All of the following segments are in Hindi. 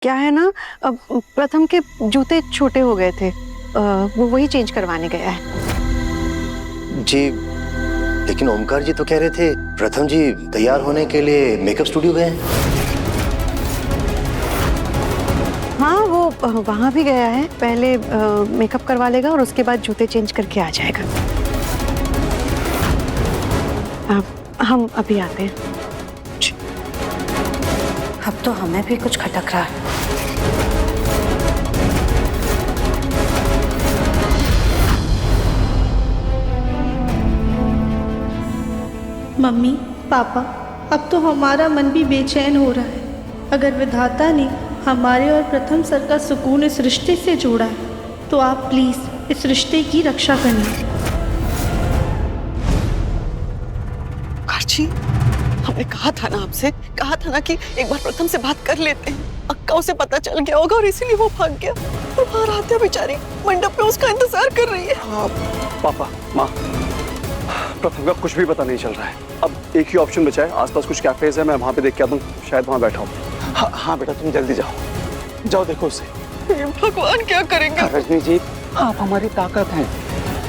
क्या है ना, अब प्रथम के जूते छोटे हो गए थे, वो वही चेंज करवाने गया है। जी, लेकिन ओमकार जी तो कह रहे थे प्रथम जी तैयार होने के लिए मेकअप स्टूडियो गए हैं। हाँ, वो वहाँ भी गया है, पहले मेकअप करवा लेगा और उसके बाद जूते चेंज करके आ जाएगा। हम अभी आते हैं। अब तो हमें भी कुछ खटक रहा है। मम्मी, पापा, अब तो हमारा मन भी बेचैन हो रहा है। अगर विधाता ने हमारे और प्रथम सर का सुकून इस रिश्ते से जोड़ा है तो आप प्लीज इस रिश्ते की रक्षा करना। जी, हमने कहा था ना आपसे, कहा था ना कि एक बार प्रथम से बात कर लेते हैं। अक्का उसे पता चल गया होगा और इसीलिए वो भाग गया। और वहाँ राध्या बेचारी मंडप में उसका इंतजार कर रही है। पापा, माँ, प्रथम का कुछ भी पता नहीं चल रहा है। अब एक ही ऑप्शन बचा है, आसपास कुछ कैफेज है, मैं वहाँ पे देख के आता हूँ, शायद वहाँ बैठा हूँ। हाँ बेटा, तुम जल्दी जाओ, जाओ देखो उसे। भगवान क्या करेंगे? रजनी जी, आप हमारी ताकत हैं।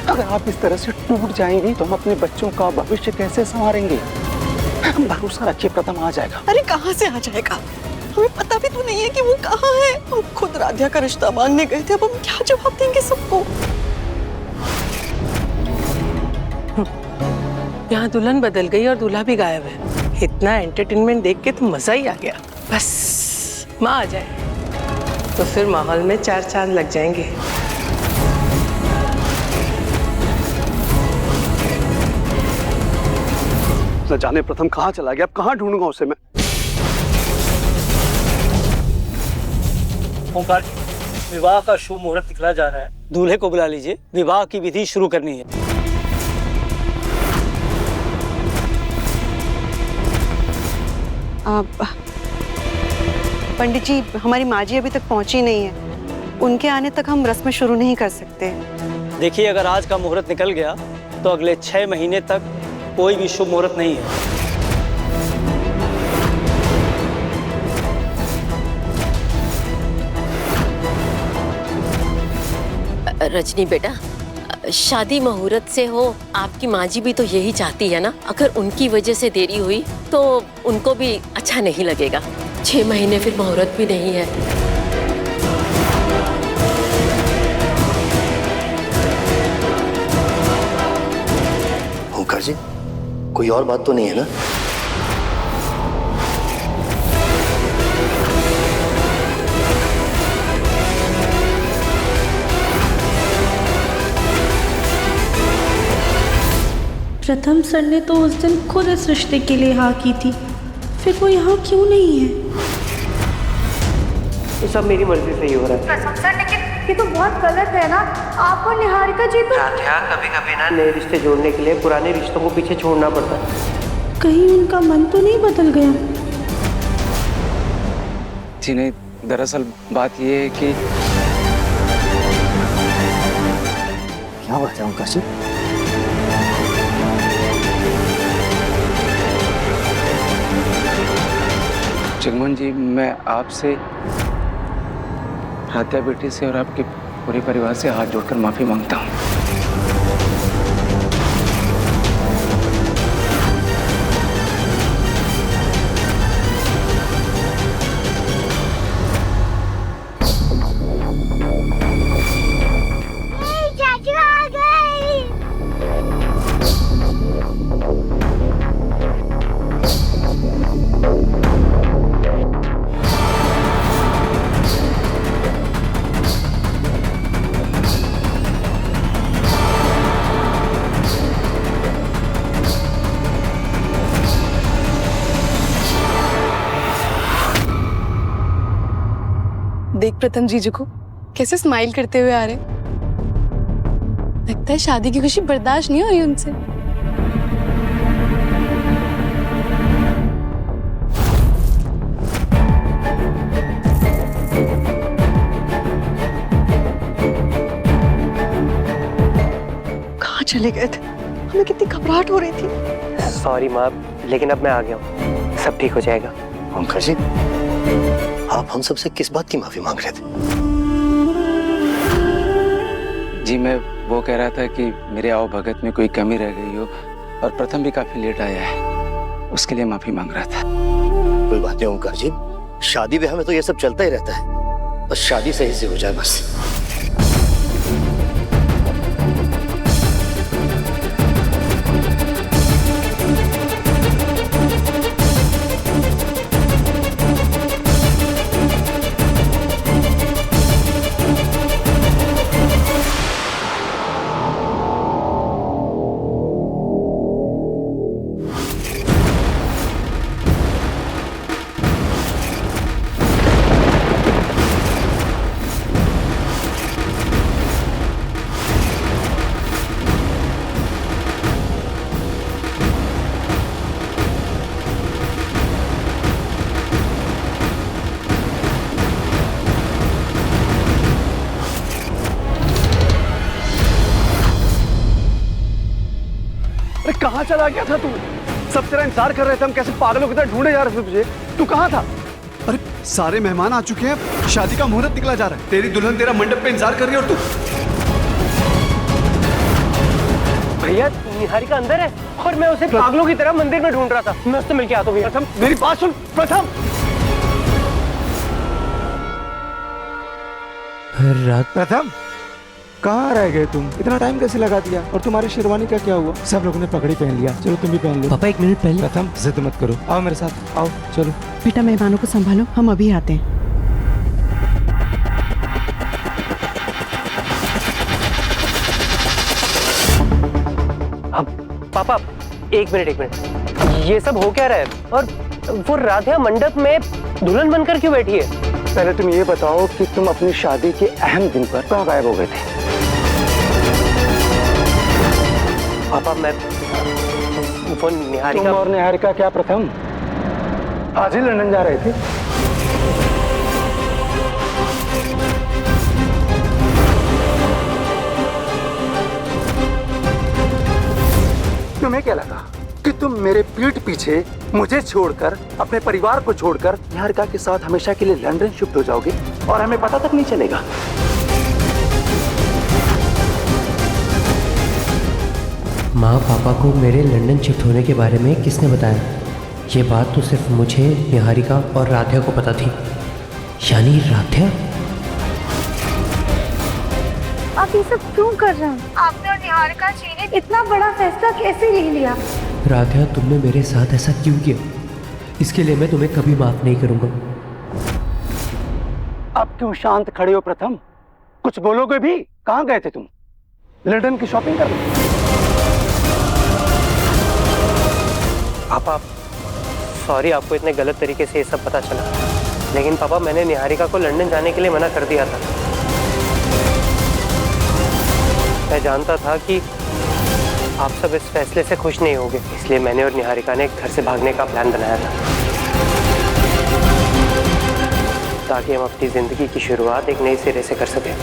अगर आप इस तरह से टूट जाएंगी तो हम अपने बच्चों का भविष्य कैसे संवारेंगे? भरोसा रखिए, प्रथम आ जाएगा। अरे कहाँ से आ जाएगा? हमें पता भी तो नहीं है कि वो कहाँ है। हम खुद राध्या का रिश्ता मांगने गए थे, अब हम क्या जवाब देंगे सबको? यहाँ दुल्हन बदल गई और दूल्हा भी गायब है। इतना एंटरटेनमेंट देख के तो मजा ही आ गया। बस माँ आ जाए तो फिर माहौल में चार चांद लग जाएंगे। न जाने प्रथम कहाँ चला गया, अब कहाँ ढूंढूंगा उसे मैं। ओंकार, विवाह का शुभ मुहूर्त निकला जा रहा है। दूल्हे को बुला लीजिए, विवाह की विधि शुरू करनी है। पंडित जी, हमारी माँ जी अभी तक पहुंची नहीं है। उनके आने तक हम रस्म शुरू नहीं कर सकते। देखिए, अगर आज का मुहूर्त निकल गया तो अगले 6 महीने तक कोई भी शुभ मुहूर्त नहीं है। रजनी बेटा, शादी मुहूर्त से हो, आपकी माँ जी भी तो यही चाहती है ना। अगर उनकी वजह से देरी हुई तो उनको भी अच्छा नहीं लगेगा। 6 महीने फिर मुहूर्त भी नहीं है। ओंकार जी, कोई और बात तो नहीं है ना? प्रथम सर ने तो उस दिन खुद इस रिश्ते के लिए हाँ की थी, फिर वो यहाँ क्यों नहीं है? ये सब मेरी मर्जी से ही हो रहा है। प्रथम सर, लेकिन ये तो बहुत गलत है ना। आप और निहारिका जी तो कभी कभी ना नए रिश्ते जोड़ने के लिए पुराने रिश्तों को पीछे छोड़ना पड़ता है। कहीं उनका मन तो नहीं बदल गया? जी नहीं, दरअसल बात ये है कि क्या बात है ओंकार जी? चिंगमन जी, मैं आपसे, राध्या बेटी से और आपके पूरे परिवार से हाथ जोड़कर माफी मांगता हूँ। चाचू आ गई। देख प्रथम जीजू को कैसे स्माइल करते हुए आ रहे। लगता है शादी की खुशी बर्दाश्त नहीं हो रही उनसे। चले गए थे, हमें कितनी घबराहट हो रही थी। सॉरी माँ, लेकिन अब मैं आ गया हूँ, सब ठीक हो जाएगा। ओमकार जी, आप हम सबसे किस बात की माफी मांग रहे थे? जी मैं वो कह रहा था कि मेरे आओ भगत में कोई कमी रह गई हो और प्रथम भी काफी लेट आया है, उसके लिए माफी मांग रहा था। कोई बात नहीं ओमकार जी, शादी ब्याह में तो ये सब चलता ही रहता है, बस शादी सही से हो जाए बस। अरे कहाँ चला गया था तू? सब तेरा इंतजार कर रहे थे, हम कैसे पागलों की तरह ढूंढे जा रहे थे तुझे। तू कहाँ था? अरे सारे मेहमान आ चुके हैं, शादी का मुहूर्त निकला जा रहा है, तेरी दुल्हन तेरा मंडप पे इंतजार कर रही है और तू। भैया निहारिका अंदर है और मैं उसे पागलों की तरह मंदिर में ढूंढ रहा था। मैं उससे मिलके आता हूँ। प्रथम मेरी बात सुन। प्रथम प्रथम कहाँ रह गए तुम? इतना टाइम कैसे लगा दिया? और तुम्हारी शेरवानी का क्या हुआ? सब लोगों ने पगड़ी पहन लिया, चलो तुम भी पहन लो। पापा 1 मिनट पहले। प्रथम जिद मत करो, आओ मेरे साथ, आओ चलो। बेटा मेहमानों को संभालो, हम अभी आते हैं। पापा 1 मिनट, ये सब हो क्या रहा है? और वो राधा मंडप में दुल्हन बनकर क्यों बैठी है? पहले तुम ये बताओ कि तुम अपनी शादी के अहम दिन पर कहाँ गायब हो गए थे? पापा मैं वो निहारिका। तुम और निहारिका क्या प्रथम आज ही लंदन जा रहे थे? तुम्हें क्या लगा कि तुम मेरे पीठ पीछे मुझे छोड़कर, अपने परिवार को छोड़कर निहारिका के साथ हमेशा के लिए लंदन शिफ्ट हो जाओगे और हमें पता तक नहीं चलेगा? माँ पापा को मेरे लंदन शिफ्ट होने के बारे में किसने बताया? ये बात तो सिर्फ मुझे, निहारिका और राधा को पता थी। यानी राधा? आप ये सब क्यों कर रहे हैं? आपने और निहारिका जी ने इतना बड़ा फैसला कैसे ले लिया? राधा तुमने मेरे साथ ऐसा क्यों किया? इसके लिए मैं तुम्हें कभी माफ नहीं करूंगा। अब क्यों शांत खड़े हो प्रथम? कुछ बोलोगे भी? कहाँ गए थे तुम? लंदन की शॉपिंग करने? पापा सॉरी, आपको इतने गलत तरीके से ये सब पता चला, लेकिन पापा मैंने निहारिका को लंदन जाने के लिए मना कर दिया था। मैं जानता था कि आप सब इस फैसले से खुश नहीं होंगे, इसलिए मैंने और निहारिका ने घर से भागने का प्लान बनाया था, ताकि हम अपनी जिंदगी की शुरुआत एक नई सिरे से कर सकें।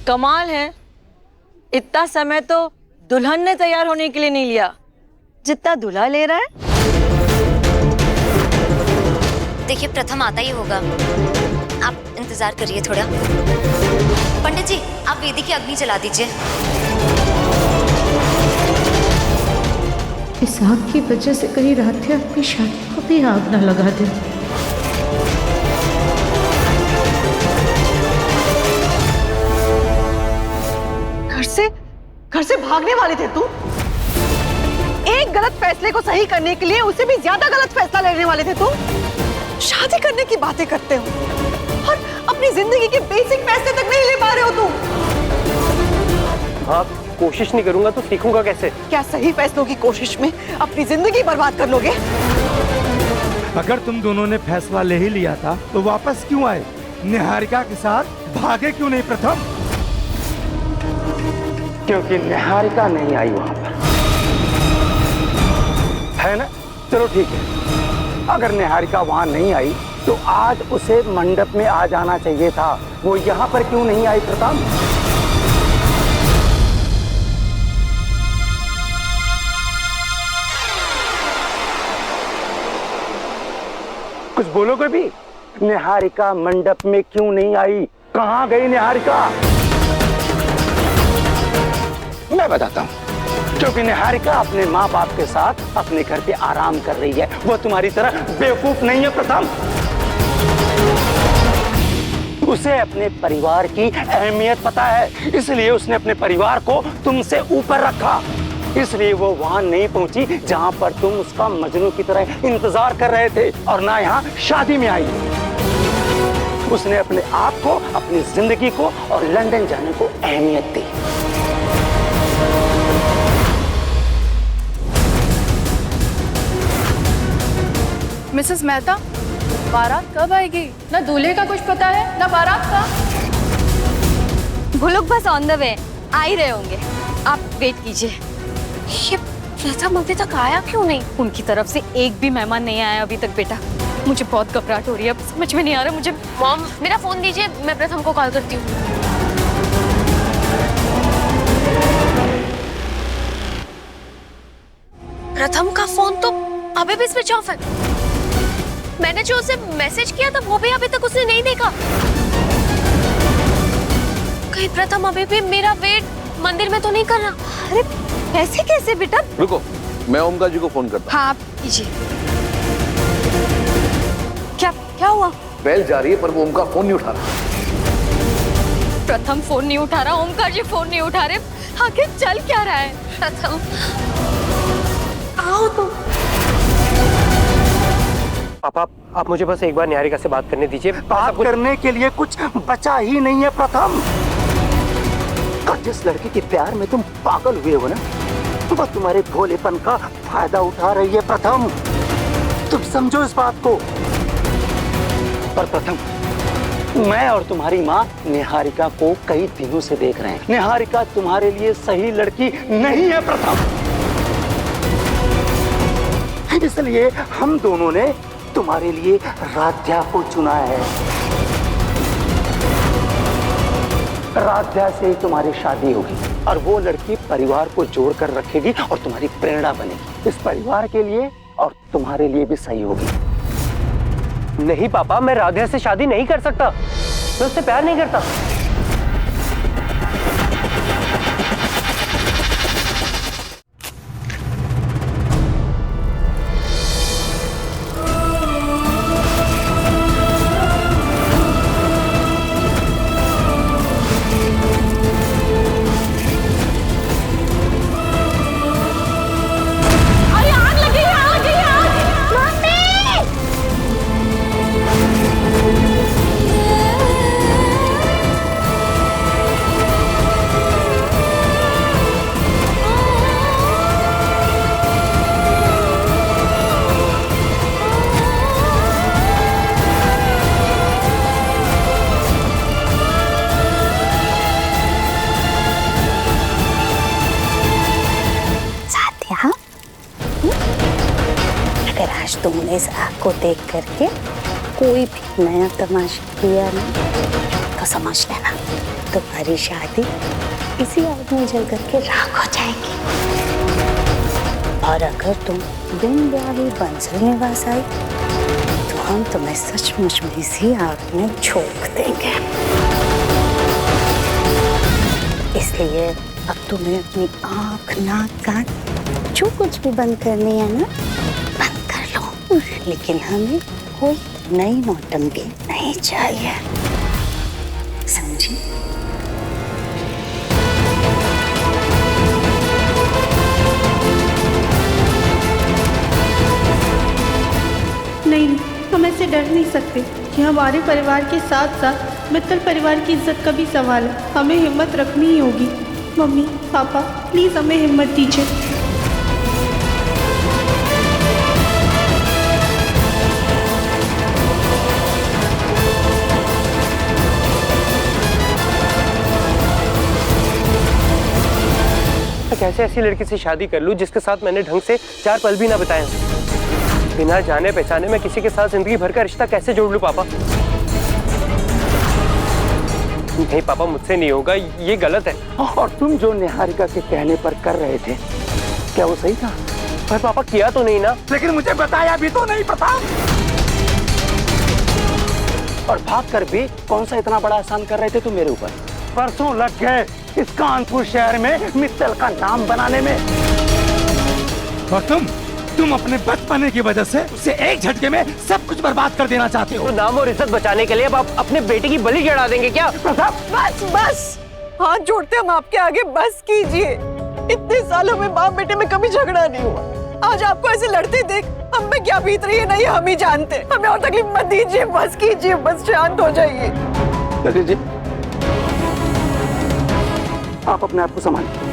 कमाल है, इतना समय तो दुल्हन ने तैयार होने के लिए नहीं लिया जितना दूल्हा ले रहा है। देखिए प्रथम आता ही होगा, आप इंतजार करिए थोड़ा। पंडित जी आप वेदी की अग्नि जला दीजिए। इस आग की वजह से कहीं राधे अपनी शादी को भी आग न लगा दे। घर से भागने वाले थे तुम? एक गलत फैसले को सही करने के लिए उससे भी ज्यादा गलत फैसला लेने वाले थे तुम? शादी करने की बातें करते हो और अपनी जिंदगी के बेसिक फैसले तक नहीं ले पा रहे हो तुम। हाँ, कोशिश नहीं करूंगा तो सीखूंगा कैसे? क्या सही फैसलों की कोशिश में अपनी जिंदगी बर्बाद कर लोगे? अगर तुम दोनों ने फैसला ले ही लिया था तो वापस क्यों आए? निहारिका के साथ भागे क्यों नहीं प्रथम? क्योंकि निहारिका नहीं आई वहां पर, है ना? चलो ठीक है, अगर निहारिका वहां नहीं आई तो आज उसे मंडप में आ जाना चाहिए था। वो यहाँ पर क्यों नहीं आई प्रथम? कुछ बोलोगे भी? निहारिका मंडप में क्यों नहीं आई? कहाँ गई निहारिका? मैं बताता हूँ। क्योंकि निहारिका अपने माँ बाप के साथ अपने घर पे आराम कर रही है। वो तुम्हारी तरह बेवकूफ नहीं है प्रथम। उसे अपने परिवार की अहमियत पता है, इसलिए उसने अपने परिवार को तुमसे ऊपर रखा। इसलिए वो वहां नहीं पहुंची जहां पर तुम उसका मजनू की तरह इंतजार कर रहे थे, और ना यहाँ शादी में आई। उसने अपने आप को, अपनी जिंदगी को और लंदन जाने को अहमियत दी। मिसेस मेहता, बारात कब आएगी? ना दूल्हे का कुछ पता है ना बारात का। वो लोग बस ऑन द वे, आ ही रहे होंगे, आप वेट कीजिए। ये प्रथम अभी तक आया क्यों नहीं? उनकी तरफ से एक भी मेहमान नहीं आया अभी तक बेटा। मुझे बहुत घबराहट हो रही है, समझ में नहीं आ रहा मुझे। मॉम, मेरा फोन दीजिए, मैं प्रथम को कॉल करती हूँ। प्रथम का फोन तो अभी भी स्विच ऑफ है। मैंने जो उसे मैसेज किया था वो भी अभी तक उसने नहीं देखा। कहीं प्रथम अभी भी मेरा वेट मंदिर में तो नहीं कर रहा? अरे ऐसे कैसे बेटा? रुको, मैं ओमकार जी को फोन करता हूँ। हाँ, आप कीजिए। क्या हुआ? बेल जा रही है पर वो ओमकार फोन नहीं उठा रहा। प्रथम फोन नहीं उठा रहा, ओमकार जी फोन नहीं उठा रहे, आखिर चल क्या रहा है? प्रथम आओ तो। पापा, आप मुझे बस एक बार निहारिका से बात करने दीजिए। बात करने के लिए कुछ बचा ही नहीं है प्रथम। जिस लड़की के प्यार में तुम पागल हुए हो ना, वो तुम्हारे भोलेपन का फायदा उठा रही है प्रथम। तुम समझो इस बात को। पर प्रथम, मैं और तुम्हारी माँ निहारिका को कई दिनों से देख रहे हैं। निहारिका तुम्हारे लिए सही लड़की नहीं है प्रथम। इसलिए हम दोनों ने तुम्हारे लिए राध्या को चुना है। राध्या से तुम्हारी शादी होगी और वो लड़की परिवार को जोड़कर रखेगी और तुम्हारी प्रेरणा बनेगी। इस परिवार के लिए और तुम्हारे लिए भी सही होगी। नहीं पापा, मैं राध्या से शादी नहीं कर सकता। मैं उससे प्यार नहीं करता। तुमने इस आग को देख करके कोई भी नया तमाशा किया ना, तो समझ लेना तुम्हारी शादी इसी आग में जल करके राख हो जाएगी। और अगर तुम बिन ब्याही बंसल निवास आई तो हम तुम्हें सचमुच में इसी आग में झोंक देंगे। इसलिए अब तुम्हें अपनी आँख, नाक, कान जो कुछ भी बंद करनी है ना, बंद कर लो। लेकिन हमें कोई नई नौटंकी नहीं चाहिए, समझी? नहीं, हम ऐसे डर नहीं सकते। कि हमारे परिवार के साथ साथ मित्तल परिवार की इज्जत का भी सवाल है। हमें हिम्मत रखनी ही होगी। मम्मी, पापा, प्लीज हमें हिम्मत दीजिए। कैसे ऐसी लड़की से शादी कर लूं जिसके साथ मैंने ढंग से 4 पल भी ना बिताए? बिना जाने पहचाने मैं किसी के साथ जिंदगी भर का रिश्ता कैसे जोड़ लूं पापा? नहीं पापा, मुझसे नहीं होगा, ये गलत है। और तुम जो निहारिका के कहने पर कर रहे थे, क्या वो सही था? पर पापा किया तो नहीं ना। लेकिन मुझे बताया भी तो नहीं प्रताप। और भाग कर भी कौन सा इतना बड़ा एहसान कर रहे थे तुम मेरे ऊपर? परसों लग गए इस कानपुर शहर में मित्तल का नाम बनाने में। और तुम अपने बचपने की वजह से उसे एक झटके में सब कुछ बर्बाद कर देना चाहते हो। तो नाम और इज्जत बचाने के लिए अब आप अपने बेटे की बलि चढ़ा देंगे क्या? बस बस, हाथ जोड़ते हम आपके आगे बस कीजिए। इतने सालों में बाप बेटे में कभी झगड़ा नहीं हुआ। आज आपको ऐसे लड़ते देख हम में क्या बीत रही है नहीं हम ही जानते। हमें और तकलीफ मत दीजिए, बस कीजिए, बस शांत हो जाइए। ललित जी, आप अपने आप को संभालिए।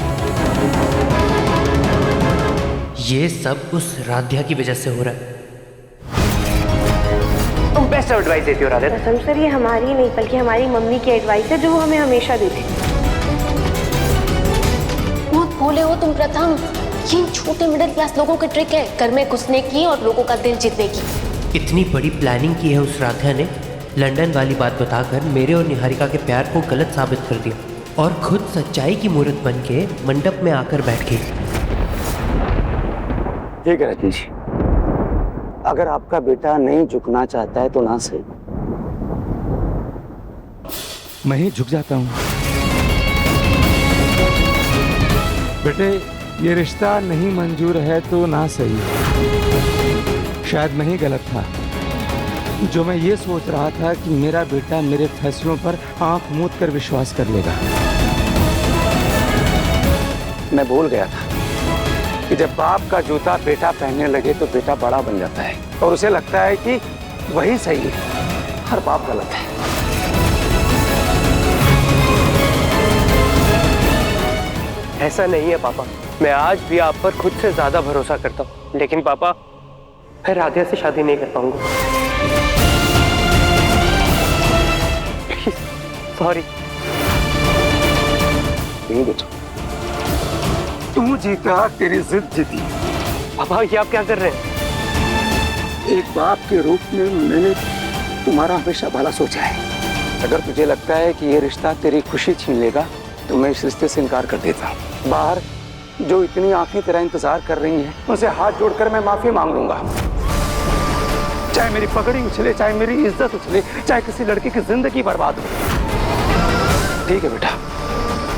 ये सब उस राध्या की वजह से हो रहा है। तुम बेस्ट एडवाइस देती हो राधा। कसम सर, ये हमारी नहीं बल्कि हमारी मम्मी की एडवाइस है जो वो हमें हमेशा देती। बहुत भोले हो तुम प्रथम। ये छोटे मिडिल क्लास लोगों की ट्रिक है, घर में घुसने की और लोगों का दिल जीतने की। इतनी बड़ी प्लानिंग की है उस राध्या ने, लंदन वाली बात बताकर मेरे और निहारिका के प्यार को गलत साबित कर दिया और खुद सच्चाई की मूर्त बन के मंडप में आकर बैठ गई। ठीक है रजनी जी, अगर आपका बेटा नहीं झुकना चाहता है तो ना सही, मैं ही झुक जाता हूँ। बेटे, ये रिश्ता नहीं मंजूर है तो ना सही। शायद मैं ही गलत था जो मैं ये सोच रहा था कि मेरा बेटा मेरे फैसलों पर आंख मूंद कर विश्वास कर लेगा। मैं भूल गया था कि जब बाप का जूता बेटा पहनने लगे तो बेटा बड़ा बन जाता है और उसे लगता है कि वही सही है। हर बाप गलत है। ऐसा नहीं है पापा, मैं आज भी आप पर खुद से ज्यादा भरोसा करता हूँ। लेकिन पापा, मैं राधिया से शादी नहीं कर पाऊंगा। सॉरी। नहीं बेटा, तू जीता, तेरी जिद जीती। पापा ये आप क्या कर रहे हैं? एक बाप के रूप में मैंने तुम्हारा हमेशा भला सोचा है। अगर तुझे लगता है कि ये रिश्ता तेरी खुशी छीन लेगा तो मैं इस रिश्ते से इनकार कर देता हूँ। बाहर जो इतनी आंखें तेरा इंतजार कर रही हैं, उनसे हाथ जोड़कर मैं माफी मांग लूंगा। चाहे मेरी पगड़ी उछले, चाहे मेरी इज्जत उछले, चाहे किसी लड़की की जिंदगी बर्बाद हो। ठीक है बेटा,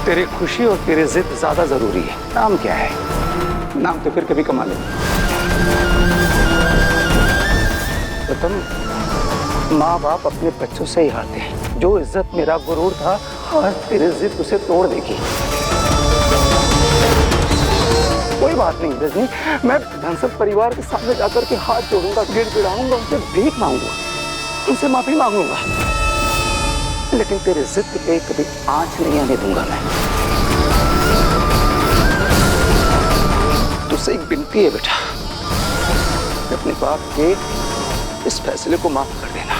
तेरी खुशी और तेरी जिद ज्यादा जरूरी है। नाम क्या है? नाम तो फिर कभी कमा ले। तो तुम माँ बाप अपने बच्चों से ही हारते हैं। जो इज्जत मेरा गुरूर था, आज तेरी जिद उसे तोड़ देगी। कोई बात नहीं रजनी, मैं धनसब परिवार के सामने जाकर के हाथ जोड़ूंगा, गिड़गिड़ाऊंगा, उनसे भीख मांगूंगा, उनसे माफी मांगूंगा, लेकिन तेरे जिद पे कभी आंच नहीं आने दूंगा मैं। तुझसे एक विनती है बेटा, अपने बाप के इस फैसले को माफ कर देना।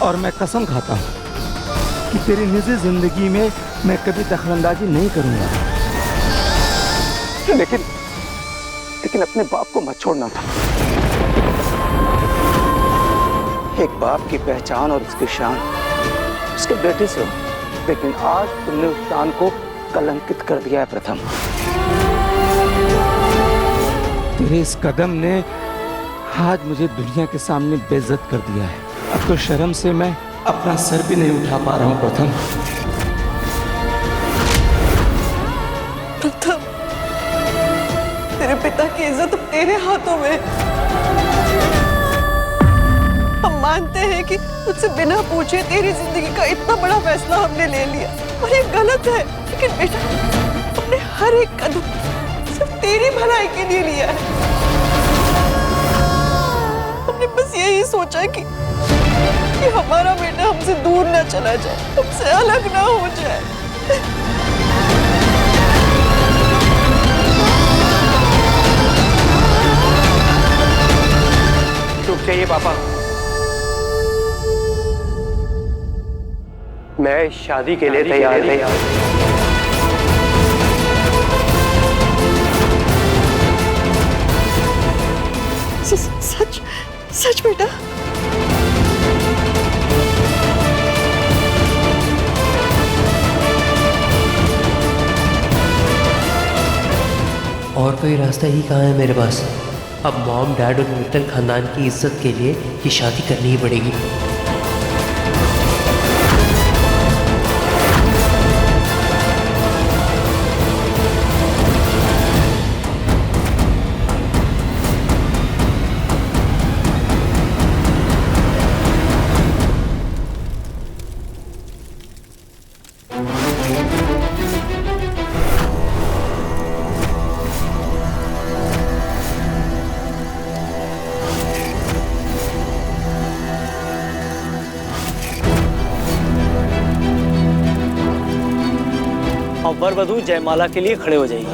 और मैं कसम खाता हूँ कि तेरी निजी जिंदगी में मैं कभी दखलंदाजी नहीं करूंगा। लेकिन अपने बाप को मत छोड़ना था। एक बाप की पहचान और उसकी शान उसके बेटे से हो, लेकिन आज तुमने उस शान को कलंकित कर दिया है प्रथम। तेरे इस कदम ने आज मुझे दुनिया के सामने बेइज्जत कर दिया है। अब तो शर्म से मैं अपना सर भी नहीं उठा पा रहा हूँ प्रथम। प्रथम, तेरे पिता की इज्जत तेरे हाथों में। हम मानते हैं कि तुझसे बिना पूछे तेरी जिंदगी का इतना बड़ा फैसला हमने ले लिया और ये गलत है, लेकिन बेटा हमने हर एक कदम सिर्फ तेरी भलाई के लिए लिया है। हमने बस यही सोचा कि हमारा बेटा हमसे दूर ना चला जाए, हमसे अलग ना हो जाए। चुप चाहिए पापा, मैं शादी के लिए तैयार सच सच बेटा? और कोई रास्ता ही कहाँ है मेरे पास। अब मॉम डैड और मित्तल खानदान की इज्जत के लिए ये शादी करनी ही पड़ेगी। अब वर वधू जयमाला के लिए खड़े हो जाइए।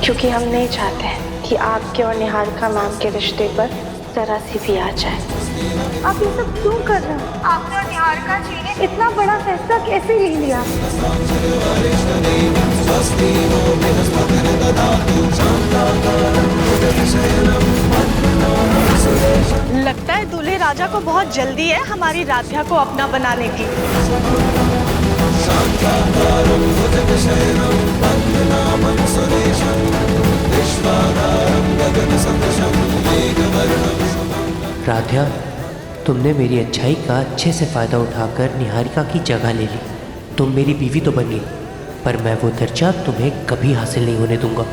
क्योंकि हम नहीं चाहते कि आपके और निहारिका मैम के रिश्ते पर जरा सी भी आ जाए। आप ये सब क्यों कर रहे हैं? आपने और निहारिका जी ने इतना बड़ा फैसला कैसे ले लिया? लगता है दूल्हे राजा को बहुत जल्दी है हमारी राध्या को अपना बनाने की। राध्या, तुमने मेरी अच्छाई का अच्छे से फ़ायदा उठाकर निहारिका की जगह ले ली। तुम मेरी बीवी तो बनी, पर मैं वो दर्जा तुम्हें कभी हासिल नहीं होने दूंगा।